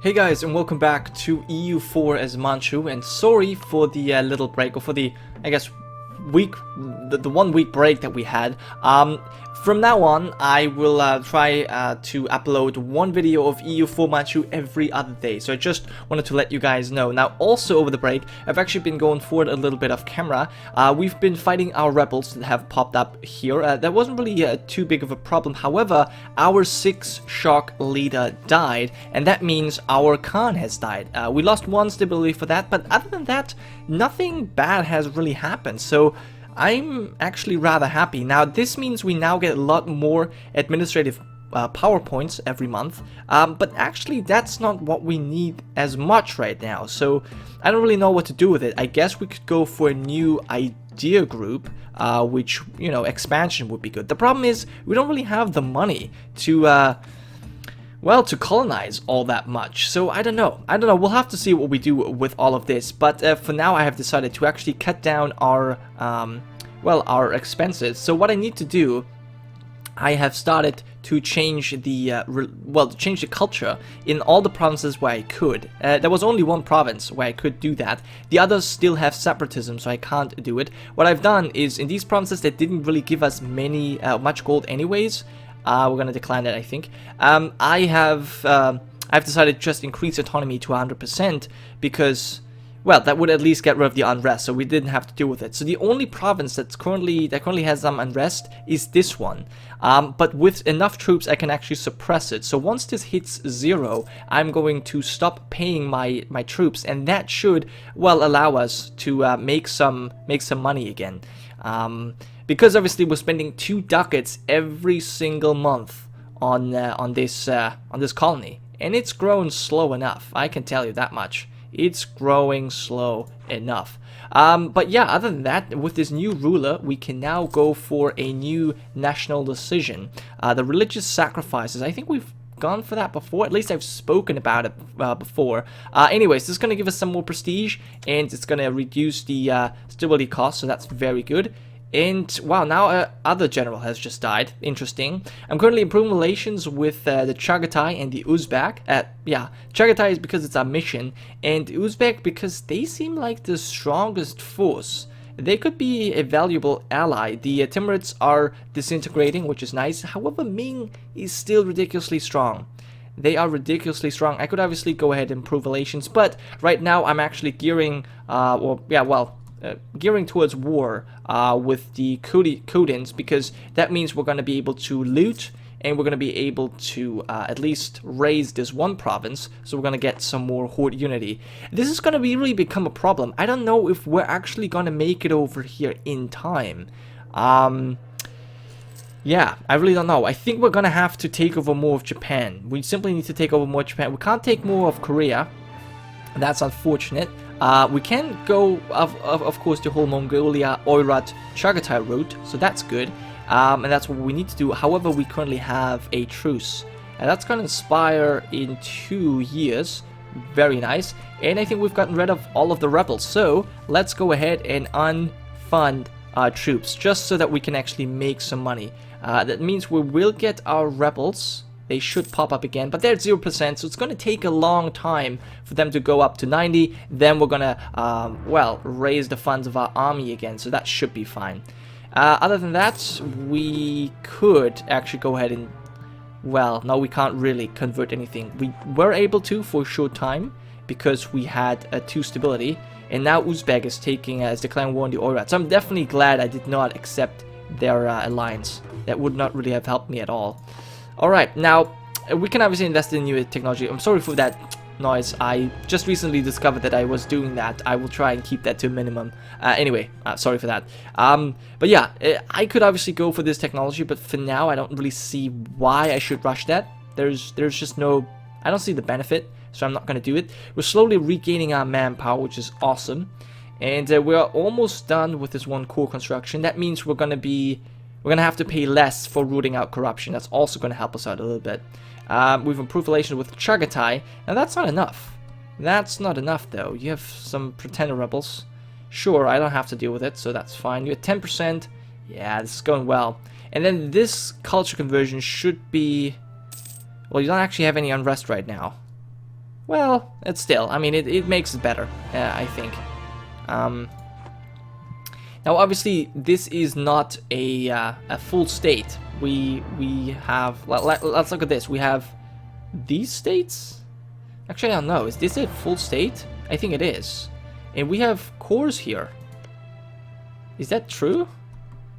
Hey guys, and welcome back to EU4 as Manchu, and sorry for the little break, or for the, I guess, week, the 1 week break that we had. From now on, I will try to upload one video of EU4 Manchu every other day, so I just wanted to let you guys know. Now, also over the break, I've actually been going forward a little bit off camera. We've been fighting our rebels that have popped up here. That wasn't really too big of a problem. However, our 6-shock leader died, and that means our Khan has died. We lost 1 stability for that, but other than that, nothing bad has really happened. So I'm actually rather happy. Now, this means we now get a lot more administrative power points every month, but actually that's not what we need as much right now, so I don't really know what to do with it. I guess we could go for a new idea group, which, you know, expansion would be good. The problem is we don't really have the money to well, to colonize all that much, so I don't know. We'll have to see what we do with all of this, but for now I have decided to actually cut down our, well, our expenses. So what I need to do, I have started to change the, change the culture in all the provinces where I could. There was only 1 province where I could do that. The others still have separatism, so I can't do it. What I've done is, in these provinces that didn't really give us much gold anyways, we're gonna decline that, I think. I've decided to just increase autonomy to 100% because, well, that would at least get rid of the unrest, so we didn't have to deal with it. So the only province that currently has some unrest is this one. But with enough troops, I can actually suppress it. So once this hits 0, I'm going to stop paying my troops, and that should, well, allow us to make some money again. Because obviously we're spending 2 ducats every single month on this colony, and it's grown slow enough. I can tell you that much. It's growing slow enough. But yeah, other than that, with this new ruler, we can now go for a new national decision. The religious sacrifices, I think we've gone for that before. At least I've spoken about it before. Anyways, this is going to give us some more prestige, and it's going to reduce the stability cost, so that's very good. And wow, now other general has just died. Interesting. I'm currently improving relations with the Chagatai and the Uzbek. Yeah, Chagatai is because it's our mission, and Uzbek because they seem like the strongest force. They could be a valuable ally. The Timurids are disintegrating, which is nice. However, Ming is still ridiculously strong. They are ridiculously strong. I could obviously go ahead and improve relations, but right now I'm actually gearing, gearing towards war with the Kudins, because that means we're going to be able to loot, and we're going to be able to at least raise this 1 province, so we're going to get some more horde unity. This is going to really become a problem. I don't know if we're actually going to make it over here in time. Yeah, I really don't know. I think we're going to have to take over more of Japan. We simply need to take over more of Japan. We can't take more of Korea. That's unfortunate. We can go, of course, the whole Mongolia, Oirat, Chagatai route, so that's good. And that's what we need to do. However, we currently have a truce, and that's going to expire in 2 years. Very nice. And I think we've gotten rid of all of the rebels, so let's go ahead and unfund our troops, just so that we can actually make some money. That means we will get our rebels. They should pop up again, but they're at 0%, so it's going to take a long time for them to go up to 90. Then we're going to, well, raise the funds of our army again, so that should be fine. Other than that, we could actually go ahead and, well, no, we can't really convert anything. We were able to for a short time because we had 2 stability, and now Uzbek is declaring war on the Oirat. So I'm definitely glad I did not accept their alliance. That would not really have helped me at all. Alright, now, we can obviously invest in new technology. I'm sorry for that noise. I just recently discovered that I was doing that. I will try and keep that to a minimum. Anyway, sorry for that. But yeah, I could obviously go for this technology, but for now, I don't really see why I should rush that. There's just no... I don't see the benefit, so I'm not going to do it. We're slowly regaining our manpower, which is awesome. And we're almost done with this 1 core construction. That means we're going to have to pay less for rooting out corruption. That's also going to help us out a little bit. We've improved relations with Chagatai. Now, that's not enough. That's not enough, though. You have some pretender rebels. Sure, I don't have to deal with it, so that's fine. You're at 10%. Yeah, this is going well. And then this culture conversion should be... Well, you don't actually have any unrest right now. Well, it's still, I mean, it makes it better, I think. Now, obviously, this is not a full state. We have, let's look at this. We have these states? Actually, I don't know. Is this a full state? I think it is. And we have cores here. Is that true?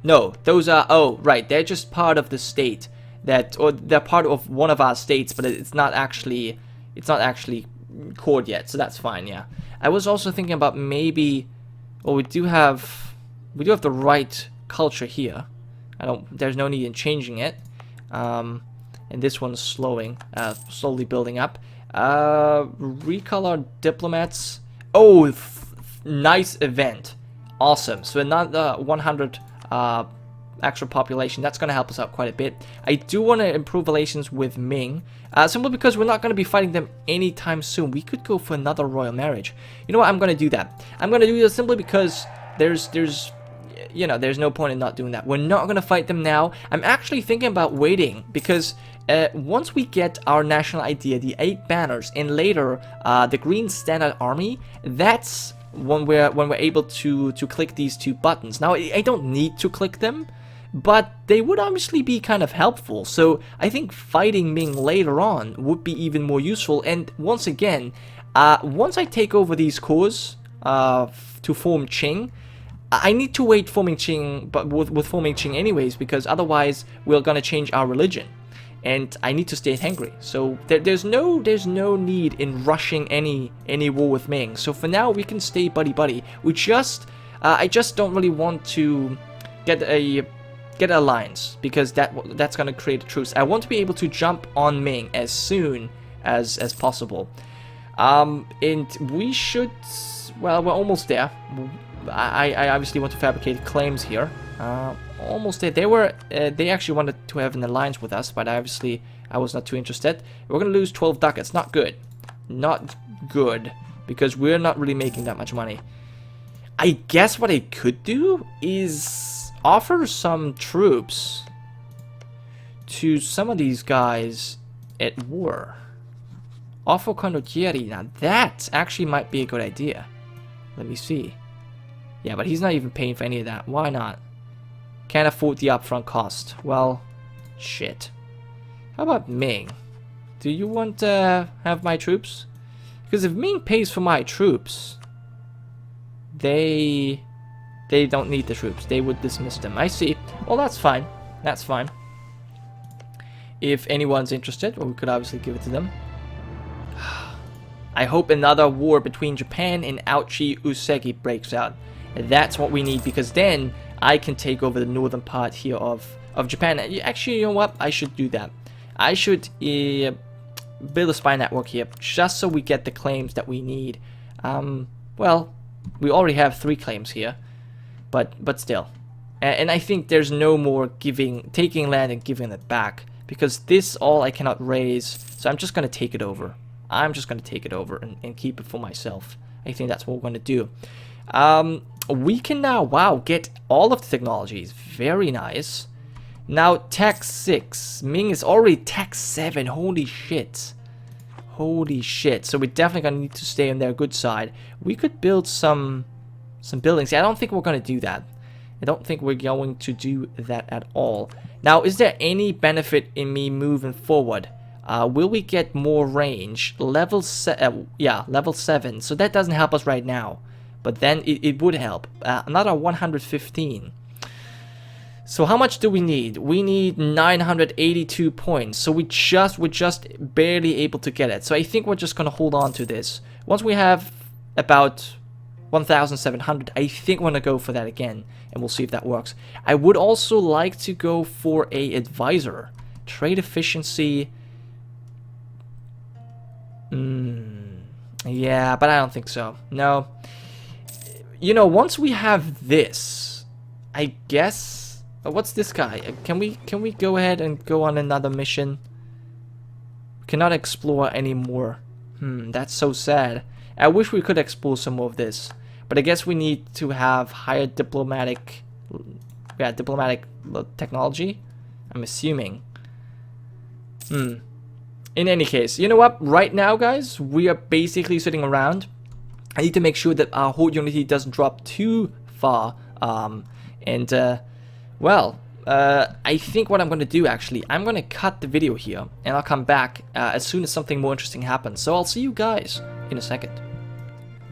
No, those are, oh, right. They're just part of the state that, or they're part of one of our states, but it's not actually cored yet, so that's fine, yeah. I was also thinking about maybe, well, we do have the right culture here. There's no need in changing it. And this one's slowly building up. Recolor diplomats. Oh, nice event. Awesome. So another 100 extra population. That's going to help us out quite a bit. I do want to improve relations with Ming. Simply because we're not going to be fighting them anytime soon. We could go for another royal marriage. You know what? I'm going to do that. I'm going to do this simply because there's no point in not doing that. We're not going to fight them now. I'm actually thinking about waiting because once we get our national idea, the 8 banners, and later the Green Standard Army, that's when we're able to click these 2 buttons. Now, I don't need to click them, but they would obviously be kind of helpful. So I think fighting Ming later on would be even more useful. And once again, once I take over these cores to form Qing, I need to wait forming Qing, but with forming Qing anyways, because otherwise we're gonna change our religion, and I need to stay tengri. So there's no need in rushing any war with Ming. So for now we can stay buddy. We just I just don't really want to get an alliance, because that's gonna create a truce. I want to be able to jump on Ming as soon as possible. And we should, well, we're almost there. I obviously want to fabricate claims here. Almost there. They actually wanted to have an alliance with us, but obviously I was not too interested. We're gonna lose 12 ducats. Not good. Not good, because we're not really making that much money. I guess what I could do is offer some troops to some of these guys at war. Offer condottieri. Now that actually might be a good idea. Let me see. Yeah, but he's not even paying for any of that. Why not? Can't afford the upfront cost. Well, shit. How about Ming? Do you want to have my troops? Because if Ming pays for my troops, they don't need the troops. They would dismiss them. I see. Well, that's fine. That's fine. If anyone's interested, well, we could obviously give it to them. I hope another war between Japan and Aochi Usegi breaks out. That's what we need, because then I can take over the northern part here of Japan. Actually, you know what? I should do that. I should build a spy network here, just so we get the claims that we need. Well, we already have 3 claims here, but still. And I think there's no more taking land and giving it back, because this all I cannot raise, so I'm just going to take it over. I'm just going to take it over and keep it for myself. I think that's what we're going to do. We can now, wow, get all of the technologies. Very nice. Now, Tech 6. Ming is already Tech 7. Holy shit. Holy shit. So we're definitely going to need to stay on their good side. We could build some buildings. I don't think we're going to do that. I don't think we're going to do that at all. Now, is there any benefit in me moving forward? Will we get more range? Level 7. So that doesn't help us right now. But then it would help. Another 115. So how much do we need? We need 982 points. So we're just barely able to get it. So I think we're just gonna hold on to this. Once we have about 1,700, I think we're gonna go for that again, and we'll see if that works. I would also like to go for a advisor. Trade efficiency. Yeah, but I don't think so. No. You know, once we have this, I guess. What's this guy? Can we go ahead and go on another mission? We cannot explore anymore. That's so sad. I wish we could explore some more of this, but I guess we need to have higher diplomatic technology. I'm assuming. In any case, you know what? Right now, guys, we are basically sitting around. I need to make sure that our horde unity doesn't drop too far. Well, I think what I'm going to do, actually, I'm going to cut the video here, and I'll come back as soon as something more interesting happens. So I'll see you guys in a second.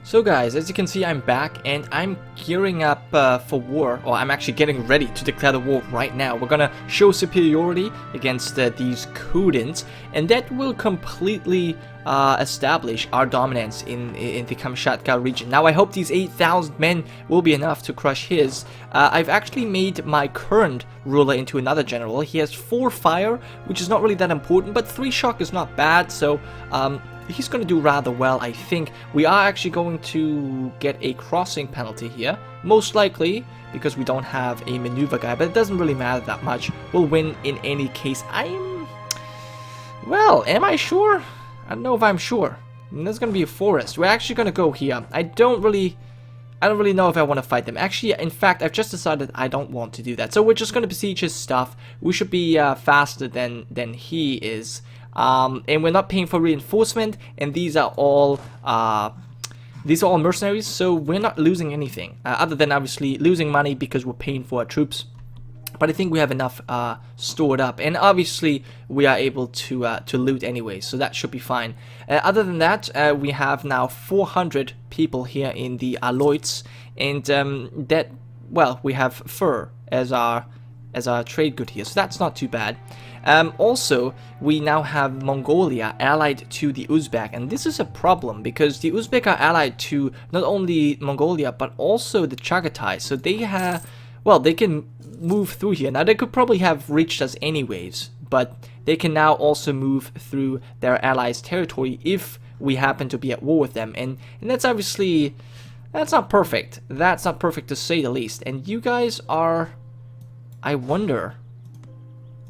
So guys, as you can see, I'm back, and I'm gearing up for war, or I'm actually getting ready to declare the war right now. We're gonna show superiority against these Kudins, and that will completely establish our dominance in the Kamchatka region. Now, I hope these 8,000 men will be enough to crush his. I've actually made my current ruler into another general. He has 4 fire, which is not really that important, but 3 shock is not bad, so he's going to do rather well, I think. We are actually going to get a crossing penalty here, most likely, because we don't have a maneuver guy, but it doesn't really matter that much. We'll win in any case. Well, am I sure? I don't know if I'm sure. There's going to be a forest. We're actually going to go here. I don't really know if I want to fight them. Actually, in fact, I've just decided I don't want to do that. So we're just going to besiege his stuff. We should be faster than he is. And we're not paying for reinforcement, and these are all mercenaries, so we're not losing anything other than obviously losing money because we're paying for our troops. But I think we have enough stored up, and obviously we are able to loot anyway, so that should be fine. Other than that, we have now 400 people here in the Aloits, and we have fur as our trade good here, so that's not too bad. Also, we now have Mongolia allied to the Uzbek, and this is a problem because the Uzbek are allied to not only Mongolia but also the Chagatai, so they have, they can move through here. Now, they could probably have reached us anyways, but they can now also move through their allies' territory if we happen to be at war with them, and that's obviously, that's not perfect. That's not perfect to say the least. And you guys are, I wonder,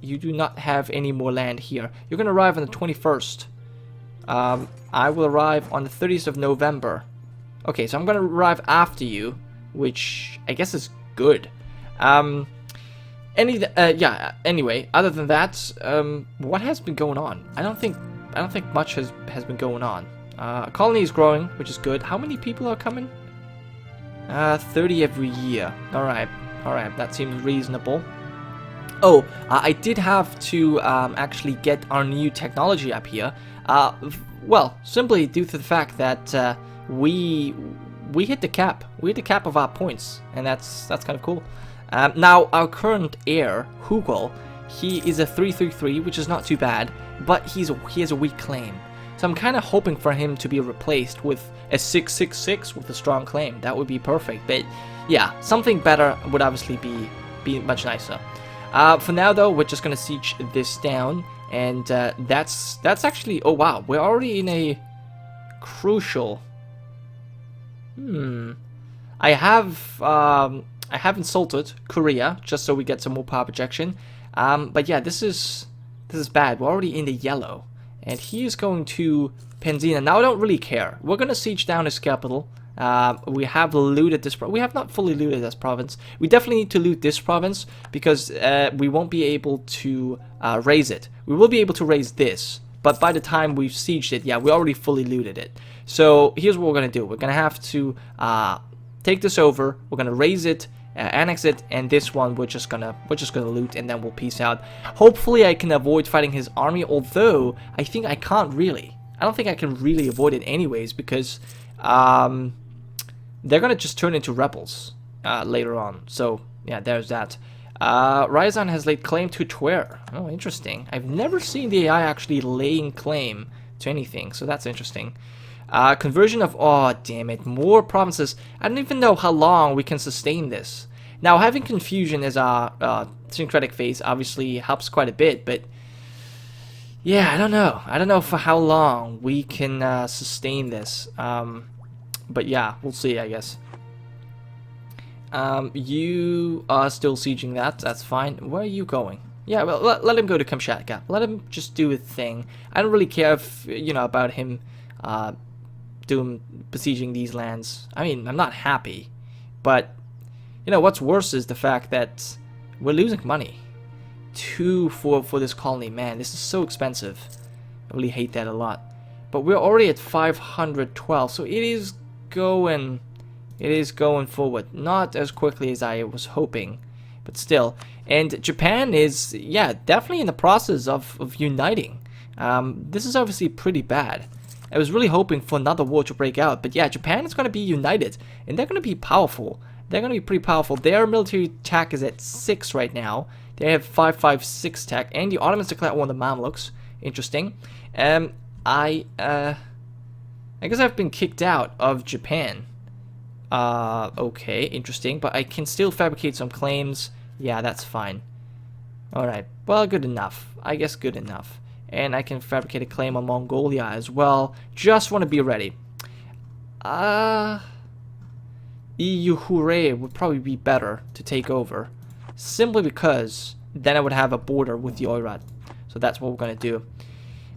you do not have any more land here. You're going to arrive on the 21st. I will arrive on the 30th of November. Okay, so I'm going to arrive after you, which I guess is good. Anyway, other than that, what has been going on? I don't think much has been going on. Colony is growing, which is good. How many people are coming? 30 every year. All right, that seems reasonable. Oh, I did have to actually get our new technology up here. Simply due to the fact that we hit the cap. We hit the cap of our points, and that's kind of cool. Now, our current heir, Hugel, he is a 333, which is not too bad, but he has a weak claim. So I'm kind of hoping for him to be replaced with a 666 with a strong claim. That would be perfect. But yeah, something better would obviously be much nicer. For now, though, we're just gonna siege this down, and that's actually. Oh wow, we're already in a crucial. I have insulted Korea just so we get some more power projection. But yeah, this is bad. We're already in the yellow, and he is going to Penzina. Now I don't really care. We're gonna siege down his capital. We have looted this. We have not fully looted this province. We definitely need to loot this province because we won't be able to raise it. We will be able to raise this, but by the time we've sieged it, yeah, we already fully looted it. So here's what we're gonna do. We're gonna have to take this over. We're gonna raise it, annex it, and this one we're just gonna loot, and then we'll peace out. Hopefully, I can avoid fighting his army. Although I think I can't really. I don't think I can really avoid it anyways because. They're gonna just turn into rebels later on. So yeah, there's that. Ryazan has laid claim to Twer. Oh, interesting. I've never seen the AI actually laying claim to anything, so that's interesting. Conversion of, oh damn it, more provinces. I don't even know how long we can sustain this. Now, having confusion as our syncretic phase obviously helps quite a bit, but yeah, I don't know. I don't know for how long we can sustain this. But yeah, we'll see, I guess. You are still sieging that. That's fine. Where are you going? Yeah, well, let him go to Kamchatka. Let him just do a thing. I don't really care if, about him besieging these lands. I mean, I'm not happy. But, what's worse is the fact that we're losing money. For this colony. Man, this is so expensive. I really hate that a lot. But we're already at 512, so it is going forward. Not as quickly as I was hoping, but still. And Japan is, yeah, definitely in the process of uniting. This is obviously pretty bad. I was really hoping for another war to break out, but yeah, Japan is going to be united, and they're going to be powerful. They're going to be pretty powerful. Their military attack is at 6 right now. They have 556 attack, and the Ottomans declared war on the Mamluks. Interesting. I guess I've been kicked out of Japan. Okay, interesting, but I can still fabricate some claims. Yeah, that's fine. Alright, well, good enough. I guess good enough. And I can fabricate a claim on Mongolia as well. Just want to be ready. EU4 would probably be better to take over. Simply because then I would have a border with the Oirat. So that's what we're going to do.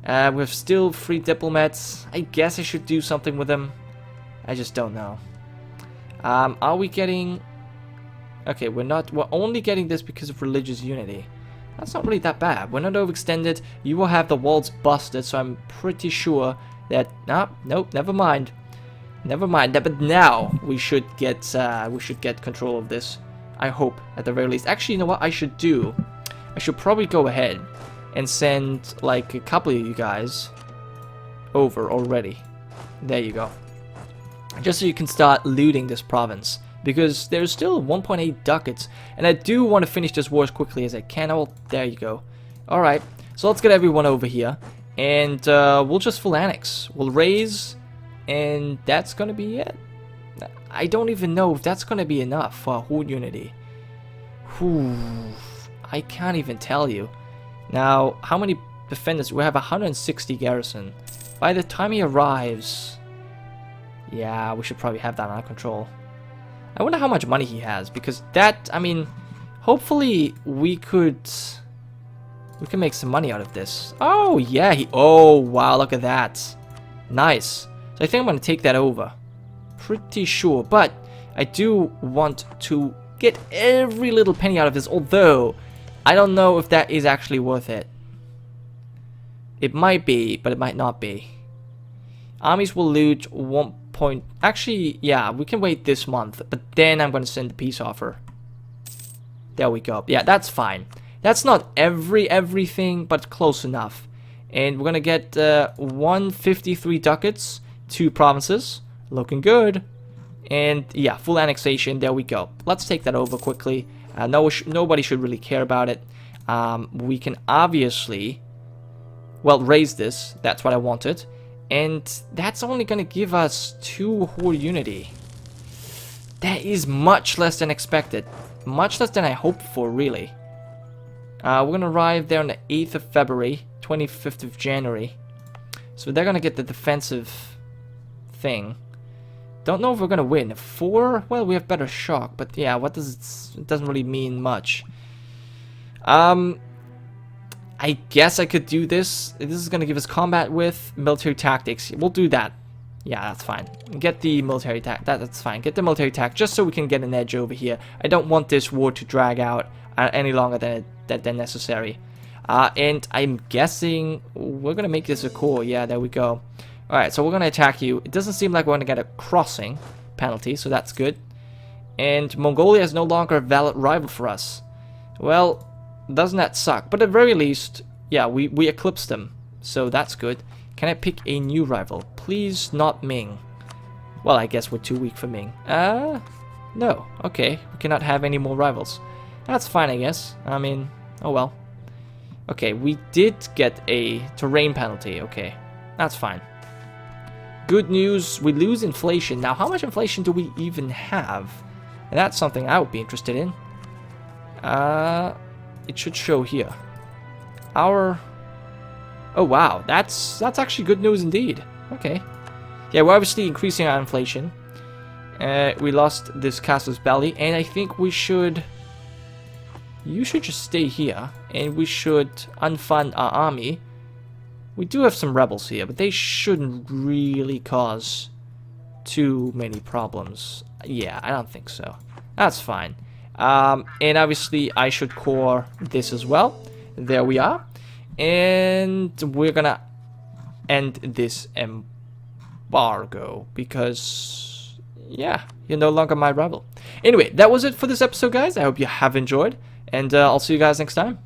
We have still 3 diplomats. I guess I should do something with them. I just don't know. Are we getting... Okay, we're only getting this because of religious unity. That's not really that bad. We're not overextended. You will have the walls busted, so I'm pretty sure that... Nope, never mind. Never mind. But now we should get control of this. I hope, at the very least. Actually, you know what I should do? I should probably go ahead and send, like, a couple of you guys over already. There you go. Just so you can start looting this province. Because there's still 1.8 ducats. And I do want to finish this war as quickly as I can. Oh, there you go. Alright, so let's get everyone over here. And we'll just full annex. We'll raise, and that's going to be it. I don't even know if that's going to be enough for horde unity. Whew, I can't even tell you. Now, how many defenders? We have 160 garrison. By the time he arrives... Yeah, we should probably have that under control. I wonder how much money he has, because that, I mean, hopefully we can make some money out of this. Oh, yeah, oh, wow, look at that. Nice. So I think I'm going to take that over. Pretty sure, but I do want to get every little penny out of this, although I don't know if that is actually worth it. It might be, but it might not be. Armies will loot 1 point. Actually, yeah, we can wait this month, but then I'm going to send the peace offer. There we go. Yeah, that's fine. That's not everything, but close enough. And we're going to get 153 ducats, 2 provinces. Looking good. And yeah, full annexation. There we go. Let's take that over quickly. Nobody should really care about it. We can obviously, well, raise this. That's what I wanted. And that's only going to give us 2 horde unity. That is much less than expected. Much less than I hoped for, really. We're going to arrive there on the 8th of February, 25th of January. So they're going to get the defensive thing. Don't know if we're going to win. 4? Well, we have better shock. But yeah, what does it doesn't really mean much. I guess I could do this. This is going to give us combat with military tactics. We'll do that. Yeah, that's fine. Get the military attack. That's fine. Get the military attack just so we can get an edge over here. I don't want this war to drag out any longer than necessary. And I'm guessing we're going to make this a core. Yeah, there we go. Alright, so we're going to attack you. It doesn't seem like we're going to get a crossing penalty, so that's good. And Mongolia is no longer a valid rival for us. Well, doesn't that suck? But at the very least, yeah, we eclipsed them. So that's good. Can I pick a new rival? Please not Ming. Well, I guess we're too weak for Ming. No. Okay, we cannot have any more rivals. That's fine, I guess. I mean, oh well. Okay, we did get a terrain penalty. Okay, that's fine. Good news, we lose inflation. Now, how much inflation do we even have? And that's something I would be interested in. It should show here. Oh wow, that's actually good news indeed. Okay. Yeah, we're obviously increasing our inflation. We lost this casus belli, and I think we should... You should just stay here, and we should unfund our army. We do have some rebels here, but they shouldn't really cause too many problems. Yeah, I don't think so. That's fine. And obviously, I should core this as well. There we are. And we're gonna end this embargo, because yeah, you're no longer my rebel. Anyway, that was it for this episode, guys. I hope you have enjoyed, and I'll see you guys next time.